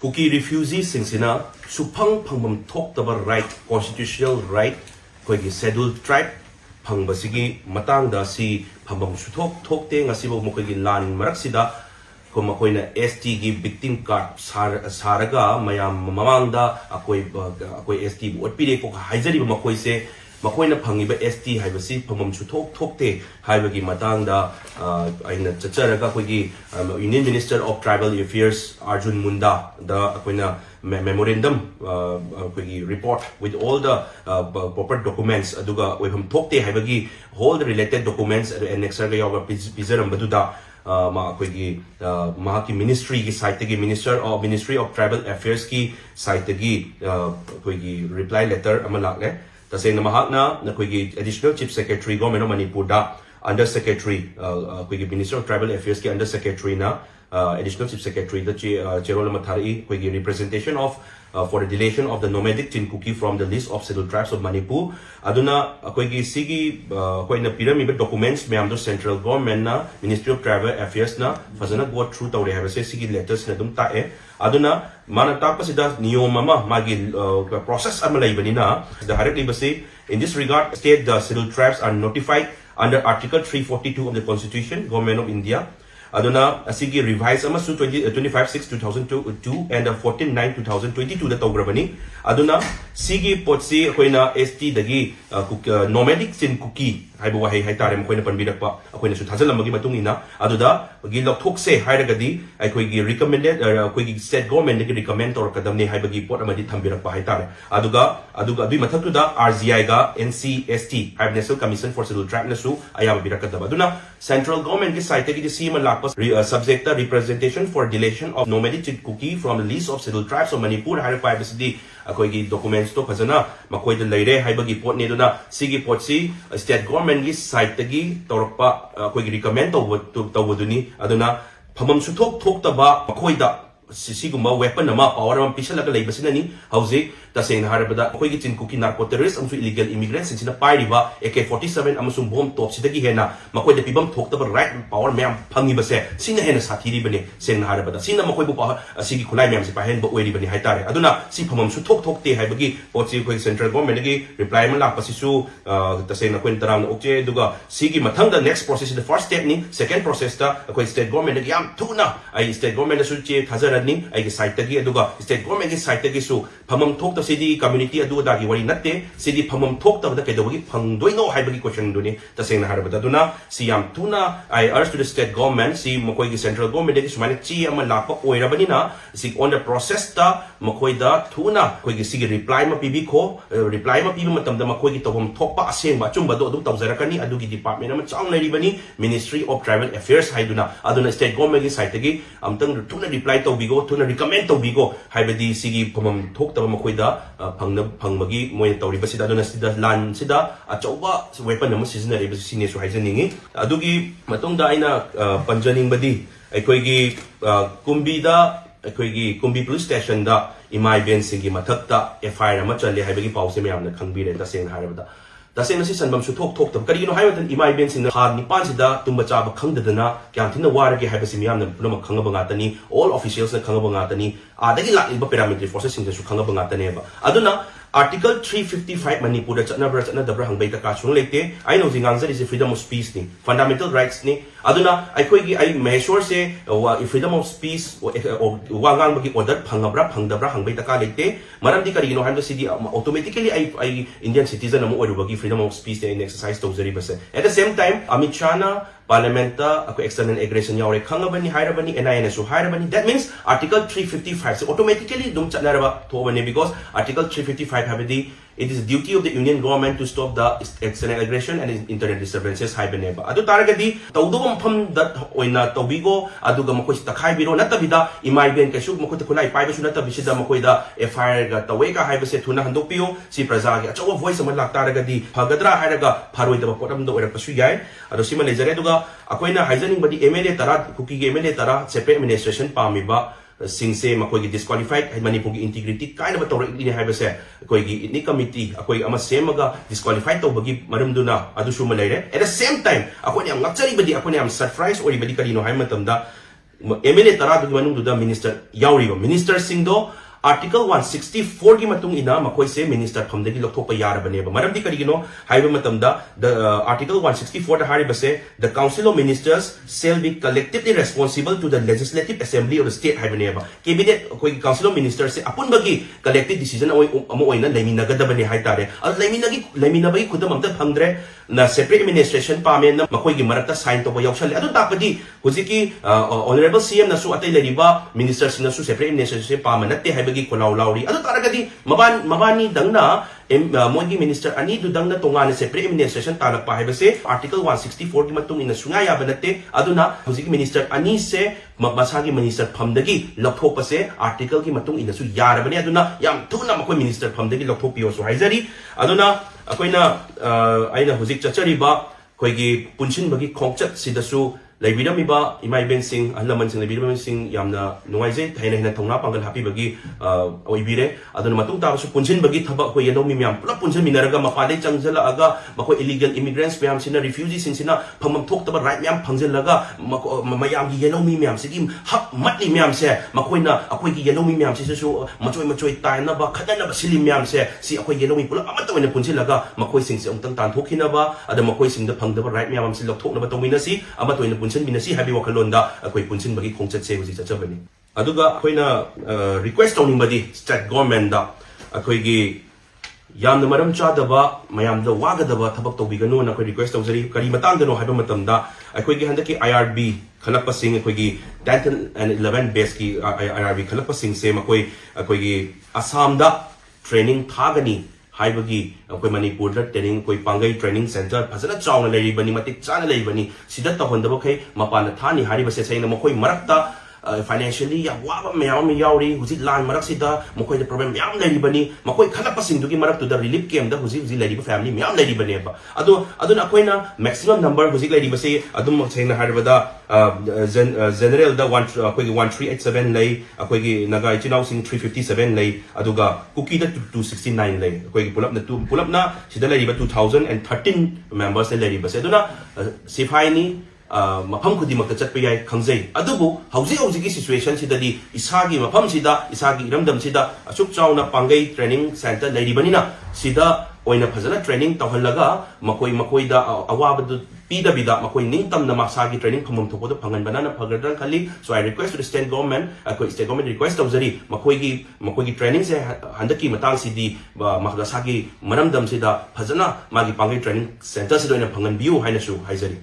kuki refugees singsina supang phangmam thoktaba right constitutional right koigi scheduled tribe phangbasigi matangda si phangmam suthok thokte ngasibo mokoigi lan maraksida ko makoina ST gi victim card saraga mayam mamangda akoi ST bu otpire ko haijari makoi se makoina phangiba ST haibasi phangmam suthok thokte haibagi matangda aina chacharaga koigi Union Minister of Tribal Affairs Arjun Munda da akoina memorandum report with all the proper documents aduga webham thokte haibagi all the related documents and exerga yawa pizaram baduda ma koigi mahaki ministry ki site ki Ministry of Tribal Affairs ki site ki koigi reply letter amalakle taseng mahakna na koigi additional chief secretary government of Manipur da under secretary koigi Ministry of Tribal Affairs ki under secretary na additional chief secretary the Cherol Mathari koigi representation of for the deletion of the nomadic kuki from the list of scheduled tribes of Manipur aduna koigi sigi koina pyramid documents mayam do central government na Ministry of Tribal Affairs na fazana go through tawre have se sigi letters na dum tae aduna mana tapasida niyom ama magi process amalai banina the directly basi in this regard state the scheduled tribes are notified under article 342 of the Constitution Government of India aduna asigi revise amasu 25/6/2002 and 14/9/2022 da tawgrabani aduna sigi potsi koina ST dagi nomadic kuki haibu wahi haitare koina panbirakpa koina su thajalamagi matungina aduda gi lokthokse hairagadi gi recommended gi state government gi recommend or kadamne haibagi pot amadi thambirakpa haitare aduga adui mathaktu da RGI ga NCST National Commission for Scheduled Tribes nasu ayam birakadaba aduna central government gi site gi sima subject the representation for deletion of nomadic kuki from the list of scheduled tribes of Manipur higher privacy akoigi documents to phazana makoi de leire haibagi pot ne duna sigi pot si state government gi site gi torpa akoigi recommend to waduni aduna phamam suthok thoktaba makoi da siguma weapon ama power am pisalaga leibasinani hauze taseng harabada akoigi kuki narco terrorists amsu illegal immigrants sina pairiba AK47 amasum bomb top sidagi hena makoi de pibam thoktaba right power mem phangi base sina hena sathiri bani seng harabada sina makoi bu sigi khulai mem se pahen bo oiri bani haitare aduna si phamam su thokte haibagi potsi koi central government gi reply ma la pasisu taseng na kwen tarang okje duga sigi mathang the next process the first step ni second process ta koi state government gi am thuna ai state government su che thazara ni ai gi site gi aduga state government gi site gi su phamam thokta sidi community adu da gi wari natte sidi phamam thokta da kedogi phangdoi no haibagi question duni taseng na harabada duna siam tuna I urge to the state government si makoi gi central government gi sumani chi ama lapa oirabani na si on the process ta makoi da tuna koi gi sigi reply ma pibi ko reply ma pibi matam da makoi gi tawam thokpa aseng ba chumba do adu tawjarakani adu gi department ama chang lai bani Ministry of Tribal Affairs haiduna aduna state government gi site gi amtang tuna reply to bigo tuna recommend to bigo haibadi sigi phamam thokta makoi da phangmagi moi tawri basida aduna sida lan sida achauba weapon ama seasonary basi sine su haijaningi adugi matungda aina panjaning badi aikoigi kumbida aikoigi kumbi police station da imai ben singi mathakta FIR ama chale haibagi pause me amna khangbire da seng harabada taseng nasi sanbam su thok tam kari no haibatan imai ben sing ha nipan sida tumba chaba khangdadana kyam thina warage haibasi miyam na pulama khangaba ngatani all officials na khangaba ngatani adagi lakliba paramilitary forces sing su khangaba ngatane ba aduna Article 355 Manipur da chana dabra hangbai ta ka chung leite ai no jingang is freedom of speech ni fundamental rights ni aduna ai khoi gi ai maheshwar se freedom of speech wangang bagi order phangabra phangdabra hangbai ta ka leite maram di kari no han city automatically ai Indian citizen amu oru bagi freedom of speech and exercise to zari base at the same time Amit Shah Parliament ako external aggression yaure khangabani hairabani NIN su hairabani that means Article 355 so automatically dum chanaraba thobani because Article 355 habidi it is the duty of the Union government to stop the external aggression and internal disturbances haibaneba adu taragadi tawdugam pham that oina tawbigo aduga makoi takhai biro natabida imai ben kasu makoi takulai pai basu natabisida makoi da FIR ga taweka haibase thuna handokpio si praja ga chawa voice ama lak taragadi phagadra hairaga pharoi da potam do era pasu yai adu sima lejare duga akoina haijaning badi MLA tara kuki MLA tara separate administration pamiba singse makoi disqualified Manipur gi integrity kaina ba tawre ni haibase koi gi ni committee akoi ama semaga disqualified to bagi maramduna adu suma leire at the same time akoi am ngachari badi akoi am surprise ori badi kalino haimatamda MLA tara du manung du da minister yauri ba minister singdo Article 164 की मतुंग इना मकोई से minister फमदे की लोकथोप यार बने बा मरम दी करिगिनो highway मतमदा the Article 164 दा हारि बसे the council of ministers shall be collectively responsible to the legislative assembly of the state highway बा कैबिनेट कोई council of ministers से अपन बगी collective decision अमो ओइना लेमिनागदा बने हाइ तारे अ लेमिनाबगी खुदम अमता फंगद्रे na separate administration पामे न मकोई की मरकता साइन तो यावसल अदु तापदी हुजि की honorable CM नसु अतै लेरिबा minister सिनसु separate administration पामे नते हाइबगी कोलाउ लाउरी अदु तारगदी मबानी दंगना मोगी मिनिस्टर अनि दु दंगना तोंगाने सेपरेट एडमिनिस्ट्रेशन तालक पाइबसे आर्टिकल 164 की मतुंग इन सुंगा या बनते अदुना हुजिक मिनिस्टर अनि से मसागी मिनिस्टर फमदगी लखोपसे आर्टिकल की मतुंग इन सु यारबने अदुना याम थुना मखोय मिनिस्टर फमदगी लखोपियो सु हाइजरी अदुना अकोइना आइना हुजिक चचरीबा कोइगी पुनसिनबगी खोंगचत सिदसु लेबिरमिबा इमा इबेन सिंह अहलमन सिंह लेबिरम सिंह यामना नुवाइजे थाइना हिना थौना पांगल हापिबगी ओइबिरे अदुन मतुंग ताबसु पुनसिनबगी थबक को YONO मिम्याम pull-up पुनसिन मिनरगा मपादे चंगजलागा मखो illegal immigrants ma'am सिना रिफ्यूजी सिंसिना फमम थोक्तबा राइट म्याम फंगजलगा मयामगी येनो मिम्याम सिगी हक मतली म्याम से मखोइना अखोइगी येनो मिम्याम सिसु मचोय ताइनाबा खदनाबा सिलि म्याम से सि अखोइ येनो मि पुलप अमत ओइना पुनसिलगा मखोइ सिंसे उंतंग तानथोखिनबा अद मखोइ सिंदा फंगदबा राइट म्याम सि लथोकनबा तोमिनसी अमत ओइना पुनसिन मिनसी हाबी वखलोंदा अखोइ पुनसिन बगी खोंगचत से हुजि चचबनी अदुगा अखोइना रिक्वेस्ट तौनिंगबदी स्टेट गवर्नमेंट दा अखोइगी यामना मरम चादबा मयामदा वागदबा थबक तौबिगनो ना अखोइ रिक्वेस्ट तौजरी करी मतंगदनो हाबा मतमदा अखोइगी हंदकी IRB खलपसिंग अखोइगी 10th and 11th base की IRB खलपसिंग से मखोइ अखोइगी असमदा ट्रेनिंग थागनी हाइबगी अखोइ मणिपुर दा ट्रेनिंग कोई पांगई ट्रेनिंग सेंटर फजना चावना लेरिबनी मतिक चाना लेरिबनी सिदा तहंदबखै मपान थानी हारिबसे सैना मखोइ मरक्ता financially ya waba myam yauri huji lan marak sida mokoi the problem myam leiribani mokoi khalapasing dugi marak to the relief camp da huji leiriba family myam leiribani ba aduna akoina maximum number huji leiriba se adum chaina haribada general da 1387 lei akoigi naga ichinau sing 357 lei aduga kuki da 269 lei akoigi pulap na sida leiriba 2013 members leiriba se aduna sifai ni मफम खुदिमक Chatap याय खंगजै अदुबु हौजी की situation सिददी इसागी मफम सिदा इसागी इरमदम सिदा अचुक Chowna पांगई training centre लेरिबनिना सिदा ओइना फजना training तहलगा मकोई दा अवाबदु पीदबिदा मकोई निंगतम न मासागी training फमम थोपदो फंगन बनाना फगरदन खली so I request to the state government request तौजरी मकोई ट्रेनिंग से हंदकी मतांग सिदी मखदासागी मरमदम सिदा फजना मागी पांगई ट्रेनिंग सेंटर सिदोइना फंगन बियु हाइनसु हाइजरी